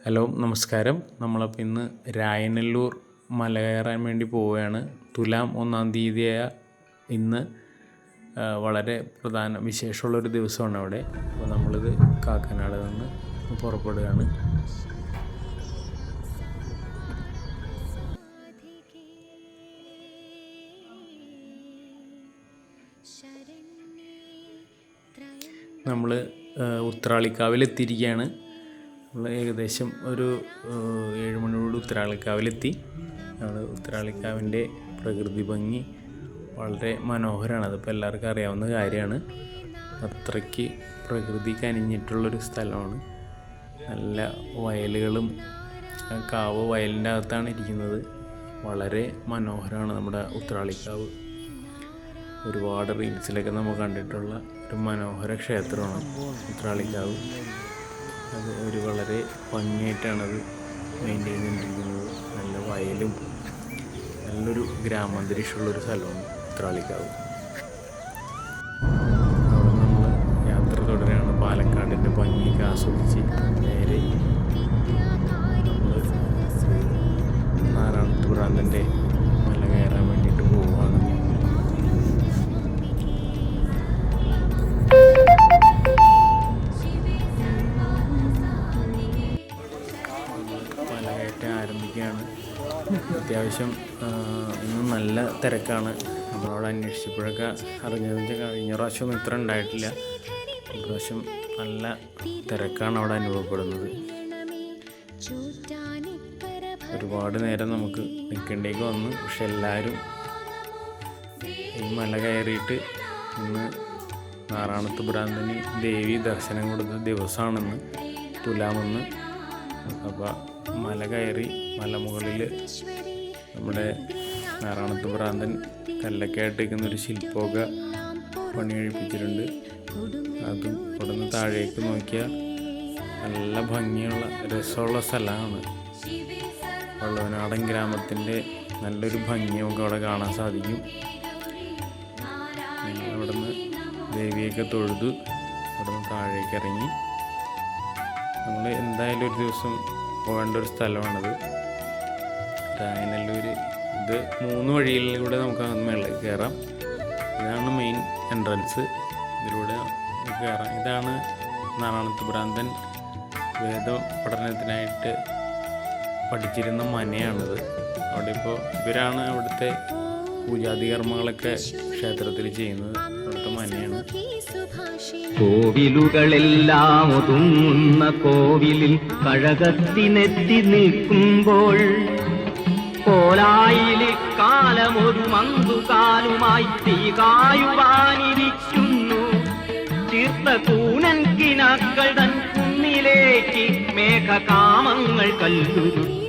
Hello നമസ്കാരം. നമ്മളപ്പോൾ ഇന്ന് രായനല്ലൂർ മല കയറാൻ വേണ്ടി പോവുകയാണ്. തുലാം 1-ാം തീയതിയായ ഇന്ന് വളരെ വിശേഷമുള്ളൊരു ദിവസമാണ് അവിടെ. അപ്പോൾ നമ്മളിത് കാക്കനാട് നിന്ന് പുറപ്പെടുകയാണ്. നമ്മൾ ഉത്രാളിക്കാവിലെത്തിയിരിക്കുകയാണ്. നമ്മൾ ഏകദേശം ഒരു 7 മണിയോട് ഉത്രാളിക്കാവിലെത്തി. നമ്മൾ ഉത്രാളിക്കാവിൻ്റെ പ്രകൃതി ഭംഗി വളരെ മനോഹരമാണ്. അതിപ്പോൾ എല്ലാവർക്കും അറിയാവുന്ന കാര്യമാണ്. അത്രയ്ക്ക് പ്രകൃതി കനിഞ്ഞിട്ടുള്ളൊരു സ്ഥലമാണ്. നല്ല വയലുകളും കാവ് വയലിൻ്റെ അകത്താണ് ഇരിക്കുന്നത്. വളരെ മനോഹരമാണ് നമ്മുടെ ഉത്രാളിക്കാവ്. ഒരുപാട് റീൽസിലൊക്കെ നമ്മൾ കണ്ടിട്ടുള്ള ഒരു മനോഹര ക്ഷേത്രമാണ് ഉത്രാളിക്കാവ്. അത് വളരെ ഭംഗിയായിട്ടാണത് മെയിൻറ്റെയിൻ ചെയ്തിരിക്കുന്നത്. നല്ല വയലും നല്ലൊരു ഗ്രാമാന്തരീക്ഷമുള്ളൊരു സ്ഥലമാണ് ഉത്രാളിക്കാവ്. അവിടെ നമ്മൾ യാത്ര തുടരുകയാണ്. പാലക്കാടിൻ്റെ ഭംഗിയൊക്കെ ആസ്വദിച്ച് നേരെ നമ്മൾ നാരായണത്തുറാന്തൻ്റെ മല കയറാൻ വേണ്ടിയിട്ട് പോവുകയാണ്. ആരംഭിക്കുകയാണ്. അത്യാവശ്യം ഇന്ന് നല്ല തിരക്കാണ്. നമ്മളവിടെ അന്വേഷിച്ചപ്പോഴൊക്കെ അറിഞ്ഞതെന്ന് വെച്ചാൽ കഴിഞ്ഞ പ്രാവശ്യമൊന്നും ഇത്ര ഉണ്ടായിട്ടില്ല. ഇപ്രാവശ്യം നല്ല തിരക്കാണ് അവിടെ അനുഭവപ്പെടുന്നത്. ഒരുപാട് നേരം നമുക്ക് നിൽക്കേണ്ടേക്ക് വന്നു. പക്ഷെ എല്ലാവരും ഈ മല കയറിയിട്ട് ഇന്ന് നാരായണത്ത് ഭ്രാന്തന് ദേവി ദർശനം കൊടുത്ത ദിവസമാണെന്ന്, തുലാമെന്ന്. അപ്പോൾ മല കയറി മലമുകളിൽ നമ്മുടെ നാരായണത്ത് ഭ്രാന്തൻ കല്ലൊക്കെ ആയിട്ടിരിക്കുന്നൊരു ശില്പമൊക്കെ പണി കഴിപ്പിച്ചിട്ടുണ്ട്. അതും ഇവിടെ നിന്ന് താഴേക്ക് നോക്കിയാൽ നല്ല ഭംഗിയുള്ള രസമുള്ള സ്ഥലമാണ്. വള്ളുവനാടൻ ഗ്രാമത്തിൻ്റെ നല്ലൊരു ഭംഗിയൊക്കെ അവിടെ കാണാൻ സാധിക്കും. അവിടെ നിന്ന് ദേവിയൊക്കെ തൊഴുതു അവിടെ നിന്ന് താഴേക്ക് ഇറങ്ങി. നമ്മൾ എന്തായാലും ഒരു ദിവസം പോകേണ്ട ഒരു സ്ഥലമാണത് രായനല്ലൂർ. ഇത് 3 വഴികളിലൂടെ നമുക്ക് മേളിൽ കയറാം. ഇതാണ് മെയിൻ എൻട്രൻസ്. ഇതിലൂടെ കയറാം. ഇതാണ് നാരായണത്ത് ഭ്രാന്തൻ വേദ പഠനത്തിനായിട്ട് പഠിച്ചിരുന്ന മനയാണിത്. അവിടെ ഇപ്പോൾ ഇവരാണ് അവിടുത്തെ പൂജാതി കർമ്മങ്ങളൊക്കെ ക്ഷേത്രത്തിൽ ചെയ്യുന്നത്. അവിടുത്തെ മനയാണ്. കോവിലുകളെല്ലാം ഒതുങ്ങുന്ന കോവിലിൽ കഴകത്തിനെത്തി നിൽക്കുമ്പോൾ കോലായിലിൽ കാലമൊരു മന്തുകാലുമായി തീകായുവാനിരിക്കുന്നു. തീർത്ത കൂനൻ കിനാക്കൾ തൻ കുന്നിലേക്ക് മേഘകാമങ്ങൾ കല്ലുരുട്ടി